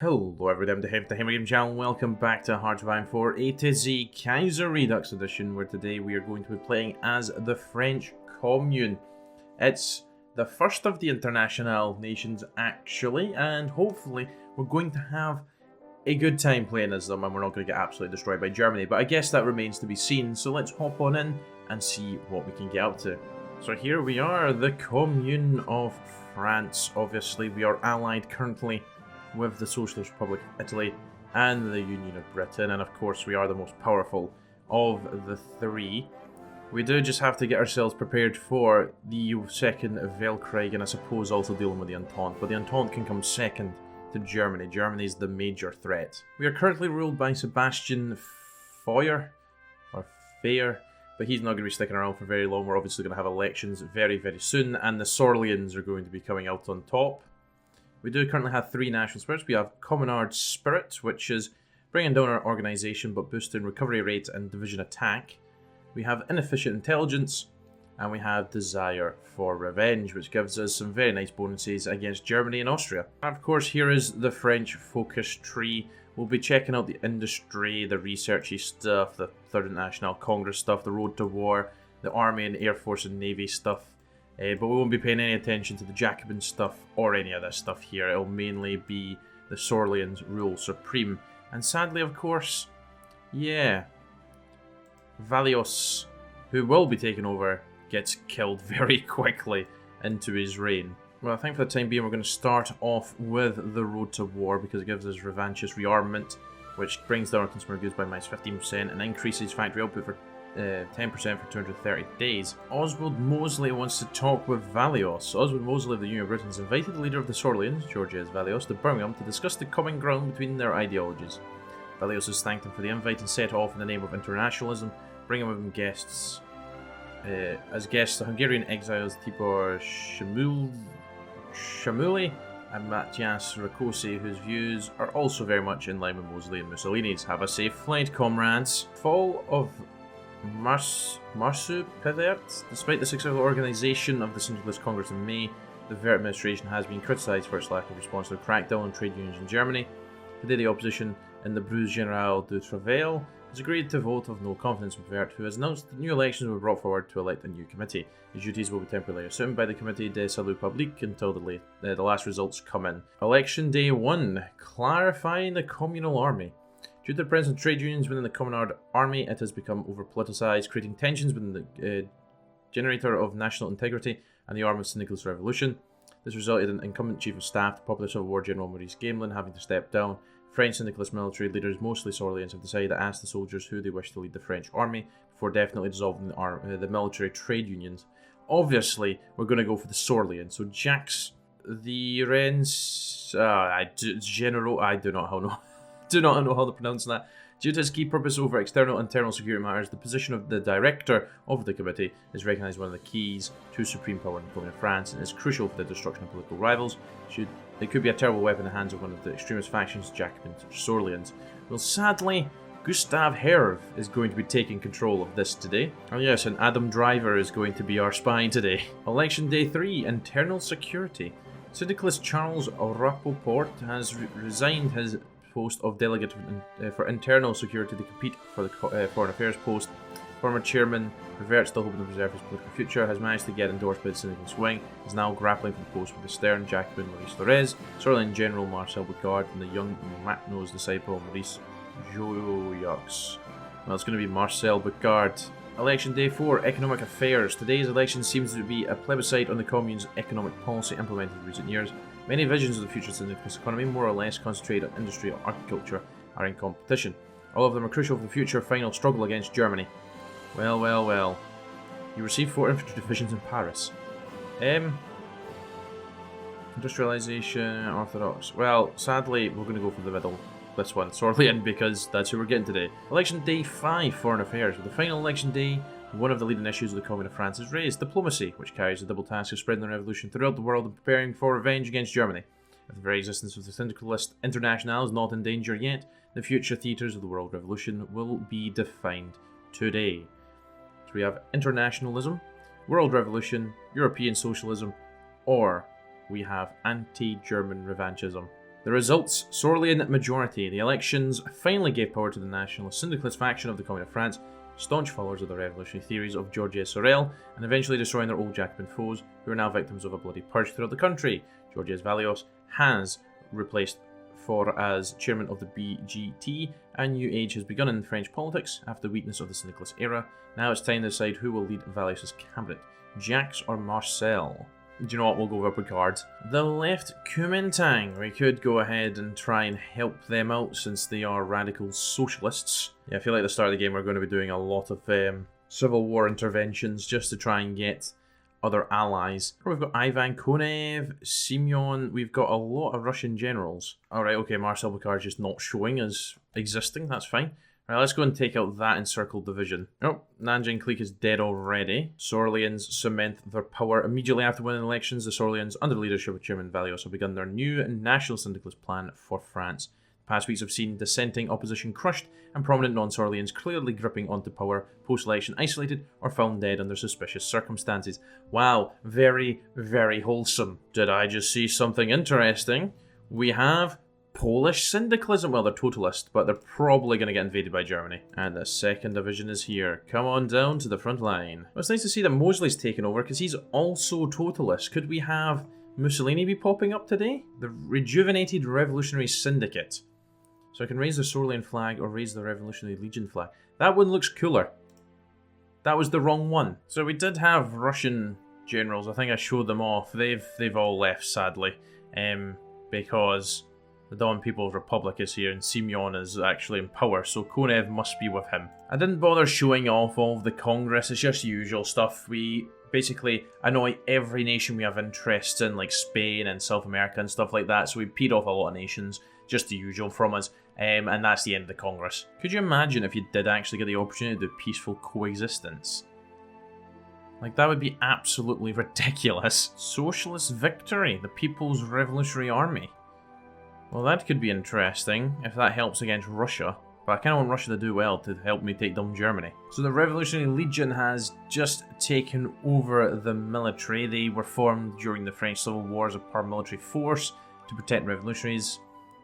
Hello everyone, the Game channel, welcome back to HOI4 A to Z Kaiserredux Edition, where today we are going to be playing as the French Commune. It's the first of the international nations actually, and hopefully we're going to have a good time playing as them and we're not going to get absolutely destroyed by Germany, but I guess that remains to be seen, so let's hop on in and see what we can get up to. So here we are, the Commune of France. Obviously we are allied currently with the Socialist Republic of Italy and the Union of Britain, and of course we are the most powerful of the three. We do just have to get ourselves prepared for the second Weltkrieg, and I suppose also dealing with the Entente, but the Entente can come second to Germany. Germany is the major threat. We are currently ruled by Sebastian Feuer, or Fair, but he's not going to be sticking around for very long. We're obviously going to have elections very, very soon, and the Sorelians are going to be coming out on top. We do currently have three national spirits. We have Communal Spirit, which is bringing down our organisation but boosting recovery rate and division attack. We have Inefficient Intelligence, and we have Desire for Revenge, which gives us some very nice bonuses against Germany and Austria. And of course, here is the French focus tree. We'll be checking out the industry, the researchy stuff, the Third International Congress stuff, the road to war, the Army and Air Force and Navy stuff. But we won't be paying any attention to the Jacobin stuff or any of this stuff here. It'll mainly be the Sorelians rule supreme. And sadly, of course, yeah, Valois, who will be taken over, gets killed very quickly into his reign. Well, I think for the time being we're going to start off with the road to war because it gives us revanchist rearmament, which brings down our consumer goods by minus 15% and increases factory output for 10% for 230 days. Oswald Mosley wants to talk with Valois. Oswald Mosley of the Union of Britain has invited the leader of the Sorelians, Georges Valois, to Birmingham to discuss the common ground between their ideologies. Valois has thanked him for the invite and set off in the name of internationalism, bringing with him guests. As guests, the Hungarian exiles Tibor Shamuli and Matthias Rakosi, whose views are also very much in line with Mosley and Mussolini's. Have a safe flight, comrades. Fall of Marsupilert. Despite the successful organisation of the Syndicalist Congress in May, the Ver administration has been criticised for its lack of response to the crackdown on trade unions in Germany. Today the opposition in the Bruce General du Travail has agreed to vote of no confidence in Vert, who has announced that new elections will be brought forward to elect a new committee. His duties will be temporarily assumed by the Comité de Salut Public until the last results come in. Election Day 1. Clarifying the Communal Army. Due to the presence of trade unions within the Communal Army, it has become over-politicised, creating tensions within the generator of national integrity and the arm of Syndicalist revolution. This resulted in incumbent Chief of Staff, the popular Civil War General Maurice Gamelin, having to step down. French Syndicalist military leaders, mostly Sorelians, have decided to ask the soldiers who they wish to lead the French army before definitely dissolving the military trade unions. Obviously, we're going to go for the Sorelians. So Jacques the Rennes, General, I do not know. Do not know how to pronounce that. Due to its key purpose over external and internal security matters, the position of the director of the committee is recognised as one of the keys to supreme power in the Commune of France and is crucial for the destruction of political rivals. It could be a terrible weapon in the hands of one of the extremist factions, Jacobins or Sorelians. Well, sadly, Gustave Herve is going to be taking control of this today. Oh yes, and Adam Driver is going to be our spy today. Election Day 3, Internal Security. Syndicalist Charles Rappoport has resigned his post of delegate for internal security to compete for the foreign affairs post. Former chairman Revert, still hoping to preserve his political future, has managed to get endorsed by the Syndicalist wing, is now grappling for the post with the stern Jacobin Maurice Thorez, Sorelian General Marcel Boucard, and the young Matnose disciple Maurice Joyoux. Well, it's going to be Marcel Boucard. Election Day 4, Economic Affairs. Today's election seems to be a plebiscite on the Commune's economic policy implemented in recent years. Many visions of the future Syndicalist economy, more or less concentrated on industry or agriculture, are in competition. All of them are crucial for the future final struggle against Germany. Well, well, well. You received 4 infantry divisions in Paris. Industrialization, Orthodox. Well, sadly, we're going to go for the middle. This one, Sorelian, because that's who we're getting today. Election Day 5, Foreign Affairs. With the final election day, one of the leading issues of the Commune of France is raised, diplomacy, which carries the double task of spreading the revolution throughout the world and preparing for revenge against Germany. If the very existence of the Syndicalist International is not in danger yet, the future theatres of the world revolution will be defined today. So we have internationalism, world revolution, European socialism, or we have anti-German revanchism. The results, Sorelian majority. The elections finally gave power to the nationalist syndicalist faction of the Commune of France, staunch followers of the revolutionary theories of Georges Sorel, and eventually destroying their old Jacobin foes, who are now victims of a bloody purge throughout the country. Georges Valois has replaced for as chairman of the BGT, and new age has begun in French politics after the weakness of the syndicalist era. Now it's time to decide who will lead Valois' cabinet, Jacques or Marcel. Do you know what, we'll go with Picard. The left Kuomintang. We could go ahead and try and help them out since they are radical socialists. Yeah, I feel like at the start of the game we're going to be doing a lot of civil war interventions just to try and get other allies. We've got Ivan Konev, Simeon, we've got a lot of Russian generals. Alright, okay, Marcel Picard's just not showing as existing, that's fine. Right, let's go and take out that encircled division. Oh, Nanjing clique is dead already. Sorelians cement their power. Immediately after winning elections, the Sorelians, under the leadership of Chairman Valois, have begun their new national syndicalist plan for France. The past weeks have seen dissenting opposition crushed and prominent non-Sorelians clearly gripping onto power, post-election isolated or found dead under suspicious circumstances. Wow, very, very wholesome. Did I just see something interesting? We have Polish syndicalism. Well, they're totalist, but they're probably going to get invaded by Germany. And the second division is here. Come on down to the front line. Well, it's nice to see that Mosley's taken over because he's also totalist. Could we have Mussolini be popping up today? The Rejuvenated Revolutionary Syndicate. So I can raise the Sorelian flag or raise the Revolutionary Legion flag. That one looks cooler. That was the wrong one. So we did have Russian generals. I think I showed them off. They've all left, sadly. Because the Don People's Republic is here and Simeon is actually in power, so Konev must be with him. I didn't bother showing off all of the Congress, it's just usual stuff. We basically annoy every nation we have interests in, like Spain and South America and stuff like that, so we peed off a lot of nations, just the usual from us, and that's the end of the Congress. Could you imagine if you did actually get the opportunity to do peaceful coexistence? Like, that would be absolutely ridiculous. Socialist victory, the People's Revolutionary Army. Well, that could be interesting, if that helps against Russia. But I kind of want Russia to do well to help me take down Germany. So the Revolutionary Legion has just taken over the military. They were formed during the French Civil War as a paramilitary force to protect revolutionaries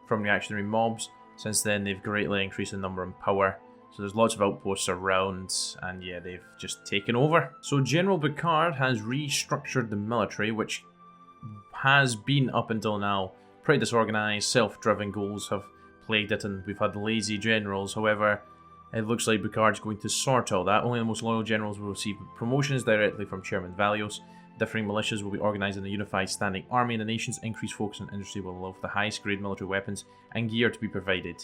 from reactionary mobs. Since then, they've greatly increased in number and power. So there's lots of outposts around, and yeah, they've just taken over. So General Picard has restructured the military, which has been, up until now, pretty disorganised. Self-driven goals have plagued it, and we've had lazy generals. However, it looks like Picard's going to sort all that. Only the most loyal generals will receive promotions directly from Chairman Valois. Differing militias will be organised in a unified standing army, and the nation's increased focus on industry will allow for the highest grade military weapons and gear to be provided.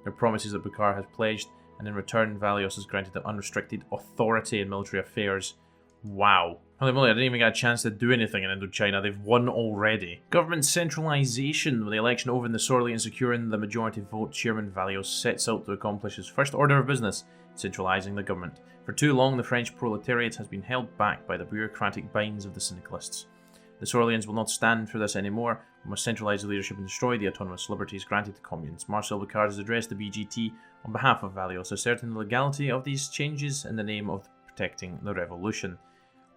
There are promises that Picard has pledged, and in return, Valois is granted an unrestricted authority in military affairs. Wow. Holy moly, I didn't even get a chance to do anything in Indochina. They've won already. Government centralisation. With the election over and the Sorelian securing the majority vote, Chairman Valois sets out to accomplish his first order of business, centralising the government. For too long, the French proletariat has been held back by the bureaucratic binds of the syndicalists. The Sorelians will not stand for this anymore. We must centralise the leadership and destroy the autonomous liberties granted to communes. Marcel Picard has addressed the BGT on behalf of Valois, asserting the legality of these changes in the name of protecting the revolution.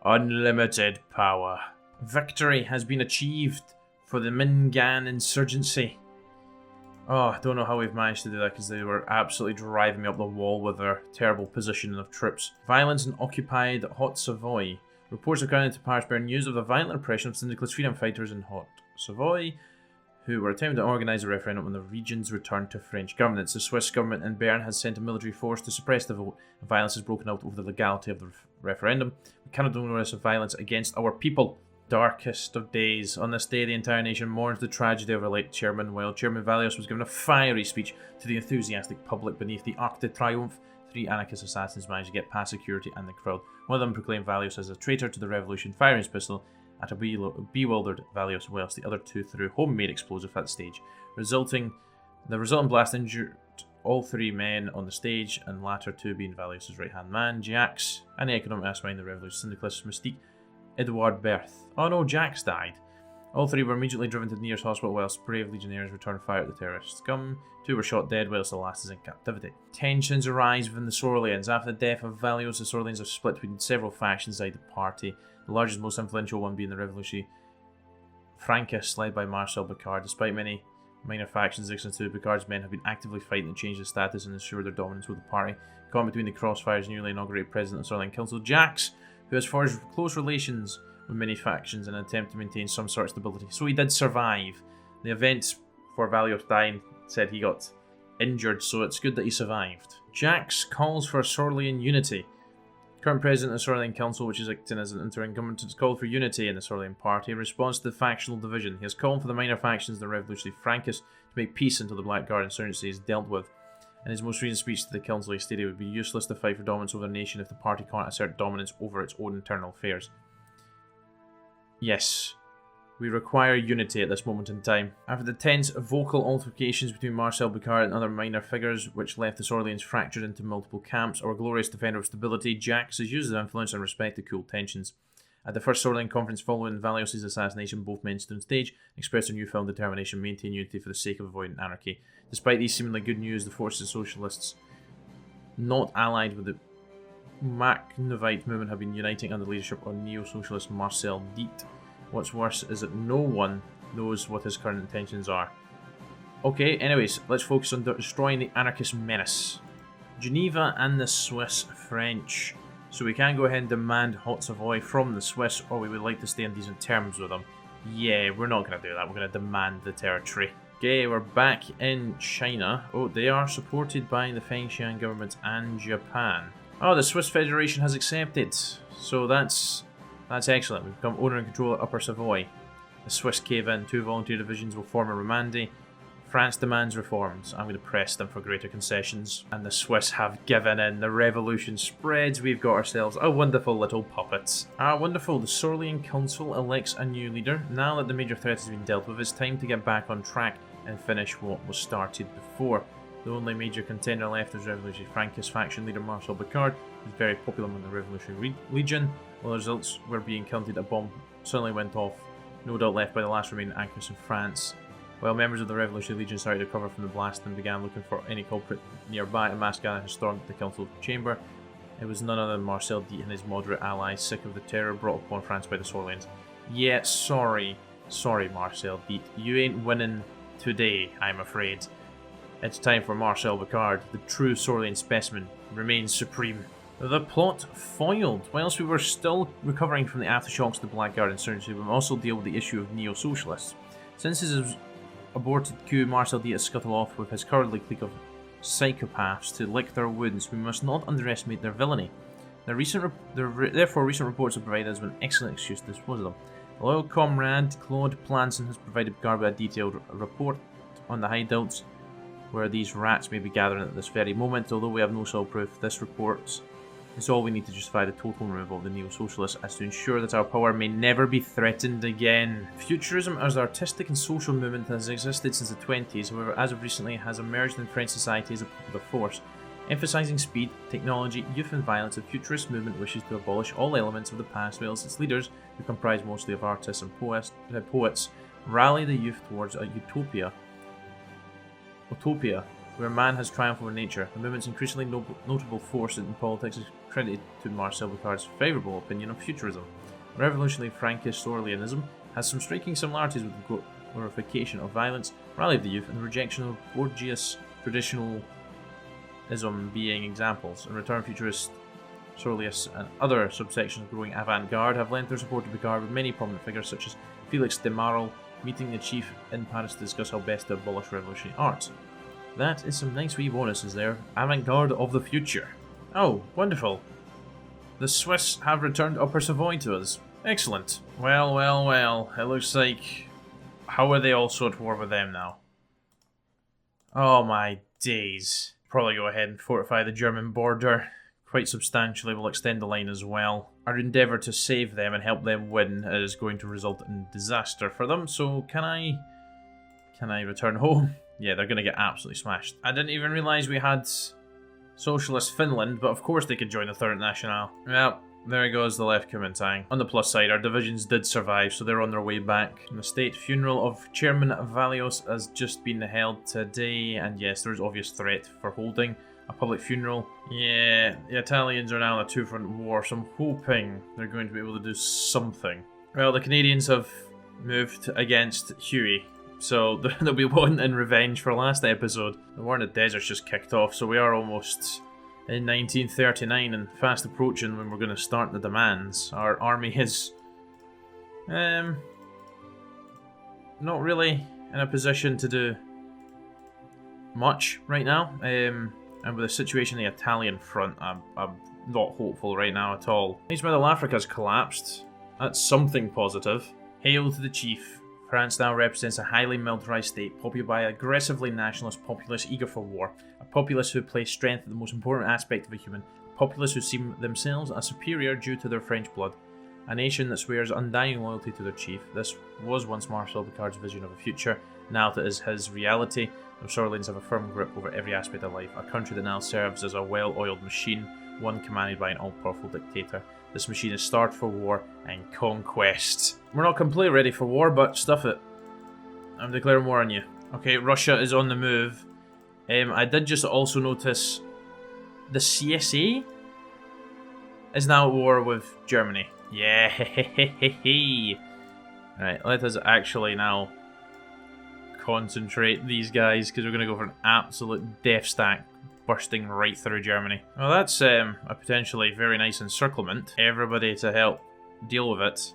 Unlimited power. Victory has been achieved for the Mingan insurgency. Oh, I don't know how we've managed to do that because they were absolutely driving me up the wall with their terrible positioning of troops. Violence in occupied Haute Savoy. Reports are coming to Paris bear news of the violent repression of syndicalist freedom fighters in Haute Savoy, who were attempting to organise a referendum on the region's return to French governance. The Swiss government in Bern has sent a military force to suppress the vote, and violence has broken out over the legality of the referendum. We cannot ignore this violence against our people. Darkest of days. On this day, the entire nation mourns the tragedy of our late chairman, while Chairman Valois was given a fiery speech to the enthusiastic public beneath the Arc de Triomphe. 3 anarchist assassins managed to get past security and the crowd. One of them proclaimed Valois as a traitor to the revolution, firing his pistol at a bewildered Valois, whilst the other 2 threw homemade explosive at the stage. The resulting blast injured all 3 men on the stage, and latter 2 being Valois' right-hand man, Jacques, and the economic mastermind, the revolution syndicalist Mystique, Edouard Berth. Oh no, Jacques died. All 3 were immediately driven to the nearest hospital whilst brave legionnaires returned fire at the terrorist scum. 2 were shot dead whilst the last is in captivity. Tensions arise within the Sorelians. After the death of Valois, the Sorelians have split between several factions inside the party, the largest, most influential one being the revolutionary Frankists led by Marcel Picard. Despite many Minor factions existing to Picard's men have been actively fighting to change the status and ensure their dominance with the party. Caught between the crossfires, newly inaugurated president of the Sorelian Council, Jax, who has forged close relations with many factions in an attempt to maintain some sort of stability. So he did survive. The events for Valios dying said he got injured, so it's good that he survived. Jax calls for Sorelian unity. Current president of the Sorelian Council, which is acting as an interim government, has called for unity in the Sorelian party in response to the factional division. He has called for the minor factions of the Revolutionary Frankists to make peace until the Blackguard insurgency is dealt with. In his most recent speech to the council, he stated it would be useless to fight for dominance over the nation if the party can't assert dominance over its own internal affairs. Yes, we require unity at this moment in time. After the tense vocal altercations between Marcel Picard and other minor figures, which left the Sorelians fractured into multiple camps, our glorious defender of stability, Jax has used his influence and respect to cool tensions. At the first Sorelian conference following Valios' assassination, both men stood on stage, expressed their newfound determination to maintain unity for the sake of avoiding anarchy. Despite these seemingly good news, the forces of socialists not allied with the Macnovite movement have been uniting under the leadership of Neosocialist Marcel Diet. What's worse is that no one knows what his current intentions are. Okay, anyways, let's focus on destroying the anarchist menace. Geneva and the Swiss French. So we can go ahead and demand Hot Savoy from the Swiss, or we would like to stay on decent terms with them. Yeah, we're not going to do that. We're going to demand the territory. Okay, we're back in China. Oh, they are supported by the Fengshan government and Japan. Oh, the Swiss Federation has accepted. So that's excellent. We've become owner and controller of Upper Savoy. The Swiss cave in. 2 volunteer divisions will form a Romandie. France demands reforms. I'm going to press them for greater concessions. And the Swiss have given in. The revolution spreads. We've got ourselves a wonderful little puppet. Wonderful. The Sorelian Council elects a new leader. Now that the major threat has been dealt with, it's time to get back on track and finish what was started before. The only major contender left is Revolutionary Frankist faction leader Marcel Picard, who's very popular among the Revolutionary Legion. While the results were being counted, a bomb suddenly went off, no doubt left by the last remaining anchors in France. While members of the Revolutionary Legion started to recover from the blast and began looking for any culprit nearby, a mass gathering stormed the council chamber. It was none other than Marcel Diet and his moderate allies, sick of the terror brought upon France by the Sorelians. Yeah, sorry Marcel Diet, you ain't winning today, I'm afraid. It's time for Marcel Picard, the true Sorelian specimen, remains supreme. The plot foiled. Whilst we were still recovering from the aftershocks of the Blackguard insurgency, we will also deal with the issue of Neosocialists. Since his aborted coup, Marcel Diet scuttled off with his cowardly clique of psychopaths to lick their wounds. We must not underestimate their villainy. Therefore, recent reports have provided us with an excellent excuse to dispose of them. A loyal comrade, Claude Planson, has provided Picard with a detailed report on the hideouts where these rats may be gathering at this very moment. Although we have no solid proof, this report is all we need to justify the total removal of the Neo-Socialists, as to ensure that our power may never be threatened again. Futurism as an artistic and social movement has existed since the 20s, however, as of recently has emerged in French society as a popular force. Emphasizing speed, technology, youth and violence, the futurist movement wishes to abolish all elements of the past, whilst its leaders, who comprise mostly of artists and poets, rally the youth towards a utopia, where man has triumphed over nature. The movement's increasingly notable force in politics is credited to Marcel Picard's favourable opinion of futurism. Revolutionary Frankist Sorelianism has some striking similarities with the glorification of violence, rally of the youth, and the rejection of bourgeois traditionalism being examples. In return, futurists, Sorelians, and other subsections of growing avant-garde have lent their support to Picard, with many prominent figures such as Felix de Marle meeting the chief in Paris to discuss how best to abolish revolutionary arts. That is some nice wee bonuses there. Avant-garde of the future. Oh, wonderful. The Swiss have returned Upper Savoy to us. Excellent. Well. It looks like... How are they also at war with them now? Oh my days. Probably go ahead and fortify the German border quite substantially. We'll extend the line as well. Our endeavour to save them and help them win is going to result in disaster for them. So can I return home? Yeah, they're going to get absolutely smashed. I didn't even realise we had Socialist Finland, but of course they could join the Third National. Well, there goes the left Kuomintang. On the plus side, our divisions did survive, so they're on their way back. The state funeral of Chairman Valios has just been held today, and yes, there's obvious threat for holding a public funeral. Yeah, the Italians are now in a two-front war, so I'm hoping they're going to be able to do something. Well, the Canadians have moved against HOI, So they'll be wanting revenge for last episode. The war in the desert's just kicked off, so we are almost in 1939 and fast approaching when we're going to start the demands. Our army is not really in a position to do much right now. And with the situation in the Italian front, I'm not hopeful right now at all. East Middle Africa's collapsed. That's something positive. Hail to the chief. France now represents a highly militarized state, populated by aggressively nationalist populace eager for war, a populace who place strength at the most important aspect of a human, a populace who see themselves as superior due to their French blood, a nation that swears undying loyalty to their chief. This was once Marcel Picard's vision of a future, now that is his reality. The Sorelians have a firm grip over every aspect of life, a country that now serves as a well-oiled machine, one commanded by an all-powerful dictator. This machine is starved for war and conquest. We're not completely ready for war, but stuff it. I'm declaring war on you. Okay, Russia is on the move. I did just also notice the CSA is now at war with Germany. Yeah, Right, let us actually now concentrate these guys, because we're going to go for an absolute death stack bursting right through Germany. Well, that's a potentially very nice encirclement. Everybody to help deal with it.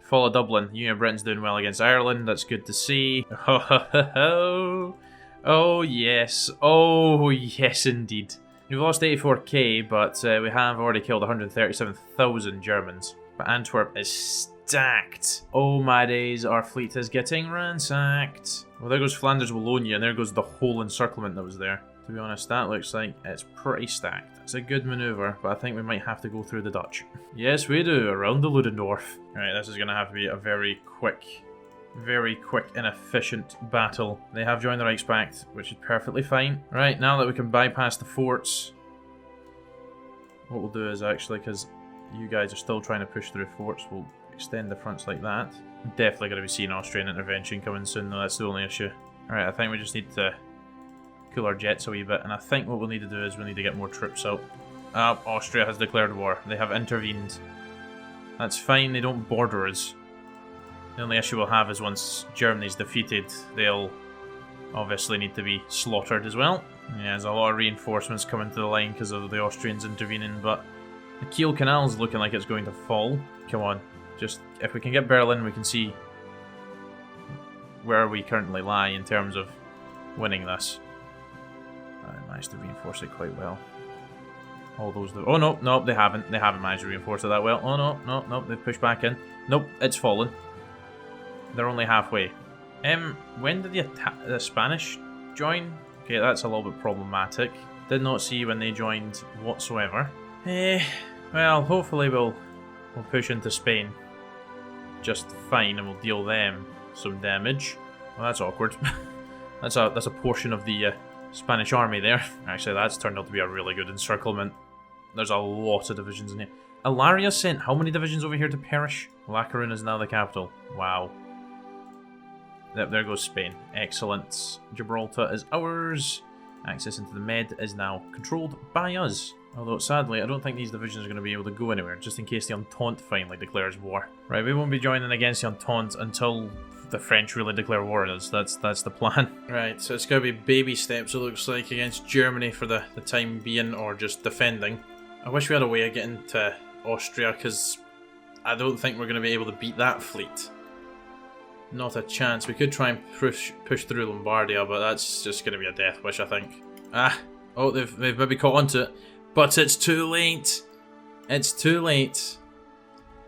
Fall of Dublin. Union of Britain's doing well against Ireland. That's good to see. Oh yes. Oh yes indeed. We've lost 84k, but we have already killed 137,000 Germans. But Antwerp is stacked. Oh my days, our fleet is getting ransacked. Well, there goes Flanders Wallonia, and there goes the whole encirclement that was there. To be honest, that looks like it's pretty stacked. It's a good manoeuvre, but I think we might have to go through the Dutch. Yes, we do, around the Ludendorff. Alright, this is going to have to be a very quick and efficient battle. They have joined the Reichspakt, which is perfectly fine. Right, now that we can bypass the forts, what we'll do is actually, because you guys are still trying to push through forts, we'll extend the fronts like that. Definitely going to be seeing Austrian intervention coming soon, though. That's the only issue. Alright, I think we just need to cool our jets a wee bit, and I think what we'll need to do is we need to get more troops out. Austria has declared war. They have intervened. That's fine, they don't border us. The only issue we'll have is once Germany's defeated, they'll obviously need to be slaughtered as well. Yeah, there's a lot of reinforcements coming to the line because of the Austrians intervening, but the Kiel Canal's looking like it's going to fall. Come on, just if we can get Berlin, we can see where we currently lie in terms of winning this. I managed to reinforce it quite well. All those... Oh, no, they haven't. They haven't managed to reinforce it that well. Oh, no, they've pushed back in. Nope, it's fallen. They're only halfway. When did the Spanish join? Okay, that's a little bit problematic. Did not see when they joined whatsoever. Well, hopefully we'll push into Spain just fine, and we'll deal them some damage. Well, that's awkward. that's a portion of the Spanish army there. Actually, that's turned out to be a really good encirclement. There's a lot of divisions in here. Ilaria sent how many divisions over here to perish? La Coruña is now the capital. Wow. There goes Spain. Excellent. Gibraltar is ours. Access into the Med is now controlled by us. Although, sadly, I don't think these divisions are going to be able to go anywhere, just in case the Entente finally declares war. Right, we won't be joining against the Entente until the French really declare war on us. That's the plan. Right, so it's going to be baby steps, it looks like, against Germany for the time being, or just defending. I wish we had a way of getting to Austria, because I don't think we're going to be able to beat that fleet. Not a chance. We could try and push through Lombardia, but that's just going to be a death wish, I think. Oh, they've maybe caught onto it. But it's too late. It's too late.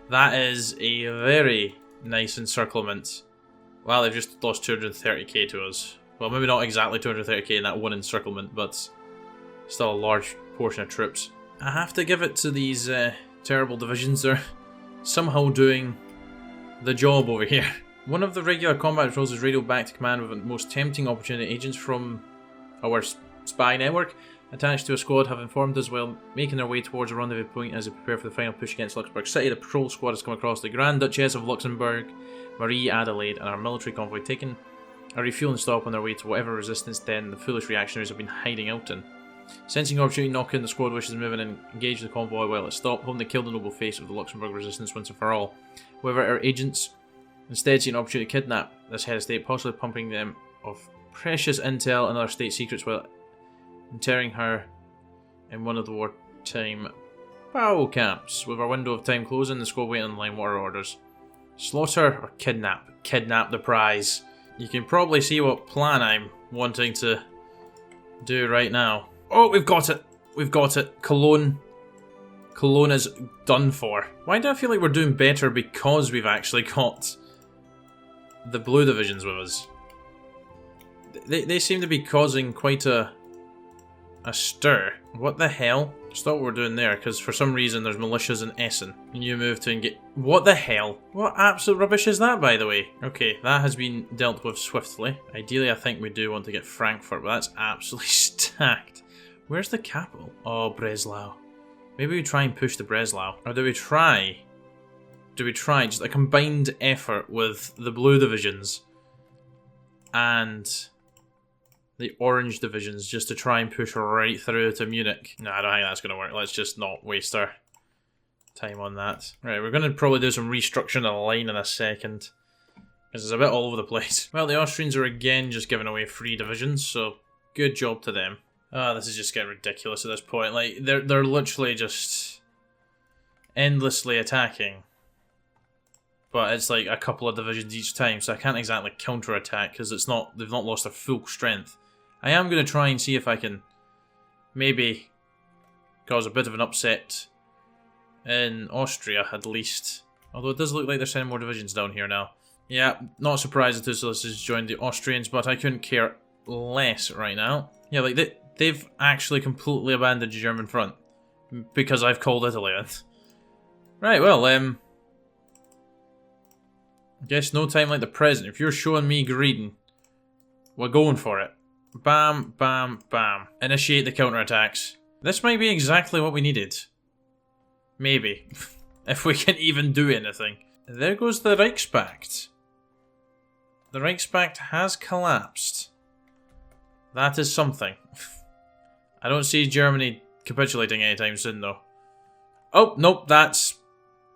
That is a very nice encirclement. Well, they've just lost 230k to us. Well, maybe not exactly 230k in that one encirclement, but still a large portion of troops. I have to give it to these terrible divisions. They're somehow doing the job over here. One of the regular combat patrols is radioed back to command with the most tempting opportunity. Agents from our spy network attached to a squad have informed us while making their way towards a rendezvous point as they prepare for the final push against Luxembourg City. The patrol squad has come across the Grand Duchess of Luxembourg, Marie Adelaide, and our military convoy, taking a refueling stop on their way to whatever resistance den the foolish reactionaries have been hiding out in. Sensing opportunity, knock in, the squad wishes to move in and engage the convoy while it stopped, hoping to kill the noble face of the Luxembourg resistance once and for all. However, our agents Instead, see an opportunity to kidnap this head of state, possibly pumping them of precious intel and other state secrets while interring her in one of the wartime POW camps. With our window of time closing, the squad waiting on line. What are orders? Slaughter or kidnap? Kidnap the prize. You can probably see what plan I'm wanting to do right now. Oh, we've got it! We've got it. Cologne is done for. Why do I feel like we're doing better because we've actually got the blue divisions with us? They seem to be causing quite a stir. What the hell? Stop what we're doing there, because for some reason there's militias in Essen. And you move to engage. What the hell? What absolute rubbish is that, by the way? Okay, that has been dealt with swiftly. Ideally, I think we do want to get Frankfurt, but that's absolutely stacked. Where's the capital? Oh, Breslau. Maybe we try and push to Breslau. Or do we try just a combined effort with the blue divisions and the orange divisions just to try and push right through to Munich? No, I don't think that's going to work. Let's just not waste our time on that. Right, we're going to probably do some restructuring of the line in a second, because it's a bit all over the place. Well, the Austrians are again just giving away free divisions, so good job to them. Oh, this is just getting ridiculous at this point. Like, they're literally just endlessly attacking. But it's like a couple of divisions each time, so I can't exactly counter-attack because they've not lost their full strength. I am going to try and see if I can maybe cause a bit of an upset in Austria, at least. Although it does look like they're sending more divisions down here now. Yeah, not surprised that Neosocialist has joined the Austrians, but I couldn't care less right now. Yeah, like they've actually completely abandoned the German front because I've called Italy in. Right, well, I guess no time like the present. If you're showing me greeting, we're going for it. Bam, bam, bam. Initiate the counterattacks. This might be exactly what we needed. Maybe. If we can even do anything. There goes the Reichspakt. The Reichspakt has collapsed. That is something. I don't see Germany capitulating anytime soon, though. Oh, nope, that's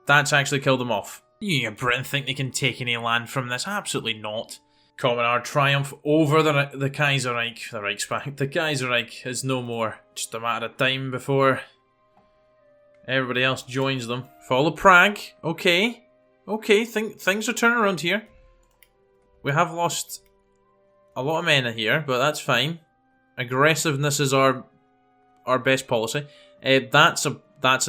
actually killed them off. You Britain think they can take any land from this? Absolutely not. Communal triumph over the Kaiserreich, the Reichspakt. The Kaiserreich is no more. Just a matter of time before everybody else joins them. Follow Prague. Okay. Okay, things are turning around here. We have lost a lot of men here, but that's fine. Aggressiveness is our best policy. That's an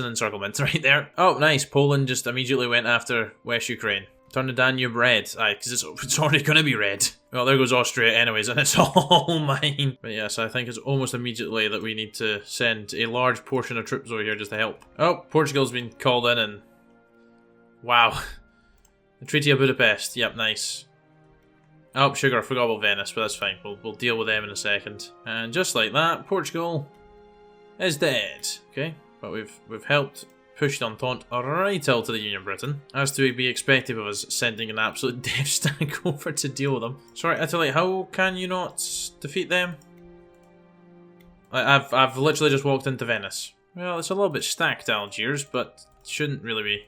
encirclement right there. Oh, nice. Poland just immediately went after West Ukraine. Turn the Danube red. Aye, because it's already going to be red. Well, there goes Austria anyways, and it's all mine. But yes, I think it's almost immediately that we need to send a large portion of troops over here just to help. Oh, Portugal's been called in and... Wow. The Treaty of Budapest. Yep, nice. Oh, sugar, I forgot about Venice, but that's fine. We'll deal with them in a second. And just like that, Portugal is dead. Okay, but we've helped push the Entente right out to the Union of Britain. As to be expected of us sending an absolute death stack over to deal with them. Sorry, Italy, how can you not defeat them? I've literally just walked into Venice. Well, it's a little bit stacked, Algiers, but shouldn't really be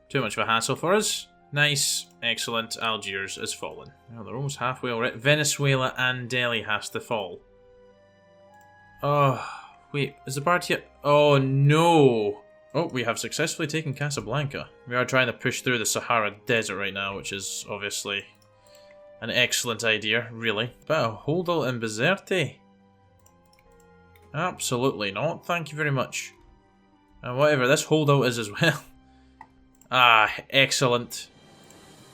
too much of a hassle for us. Nice, excellent, Algiers has fallen. Well, they're almost halfway already. Venezuela and Delhi has to fall. Oh, wait, is the party yet? Oh, no. Oh, we have successfully taken Casablanca. We are trying to push through the Sahara Desert right now, which is obviously an excellent idea, really. But a holdout in Bizerte? Absolutely not, thank you very much. And whatever this holdout is as well. Ah, excellent.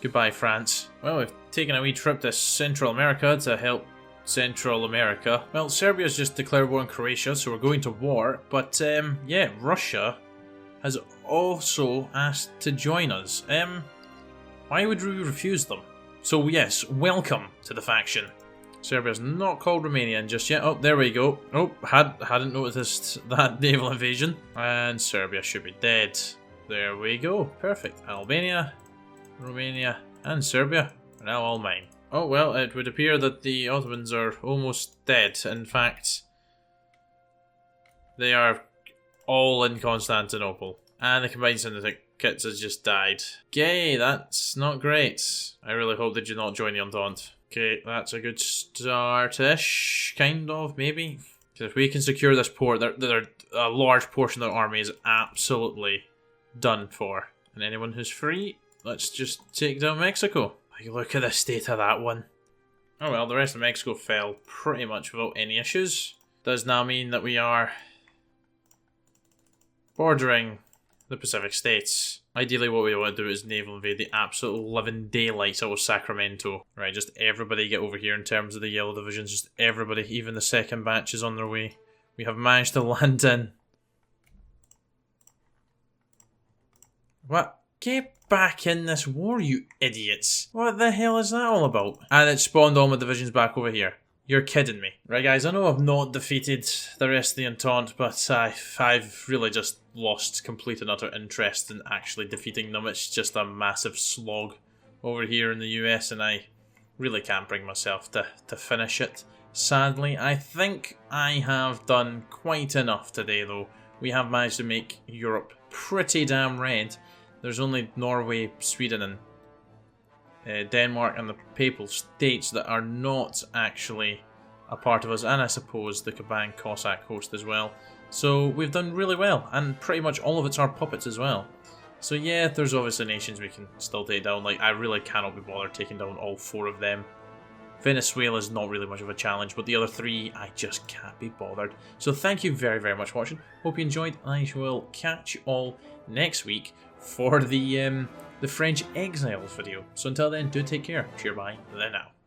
Goodbye, France. Well, we've taken a wee trip to Central America to help Central America. Well, Serbia's just declared war on Croatia, so we're going to war. But, yeah, Russia has also asked to join us. Why would we refuse them? So, yes, welcome to the faction. Serbia's not called Romanian just yet. Oh, there we go. Oh, hadn't noticed that naval invasion. And Serbia should be dead. There we go. Perfect. Albania, Romania, and Serbia are now all mine. Oh, well, it would appear that the Ottomans are almost dead. In fact, they are all in Constantinople. And the combined synthetic Kits has just died. Okay, that's not great. I really hope they do not join the Entente. Okay, that's a good start-ish, kind of, maybe. Because if we can secure this port, a large portion of their army is absolutely done for. And anyone who's free, let's just take down Mexico. Like, look at the state of that one. Oh well, the rest of Mexico fell pretty much without any issues. Does now mean that we are bordering the Pacific States. Ideally what we want to do is naval invade the absolute living daylights out of Sacramento. Right, just everybody get over here in terms of the yellow divisions. Just everybody, even the second batch is on their way. We have managed to land in. What? Get back in this war, you idiots. What the hell is that all about? And it spawned all my divisions back over here. You're kidding me. Right guys, I know I've not defeated the rest of the Entente, but I've really just lost complete and utter interest in actually defeating them. It's just a massive slog over here in the US, and I really can't bring myself to finish it. Sadly, I think I have done quite enough today though. We have managed to make Europe pretty damn red. There's only Norway, Sweden and Denmark and the Papal States that are not actually a part of us, and I suppose the Kaban Cossack host as well. So we've done really well, and pretty much all of it's our puppets as well. So yeah, there's obviously nations we can still take down. Like, I really cannot be bothered taking down all 4 of them. Venezuela is not really much of a challenge, but the other 3, I just can't be bothered. So thank you very, very much for watching. Hope you enjoyed. I will catch you all next week for the French Exiles video. So until then, do take care. Cheer bye. Then now.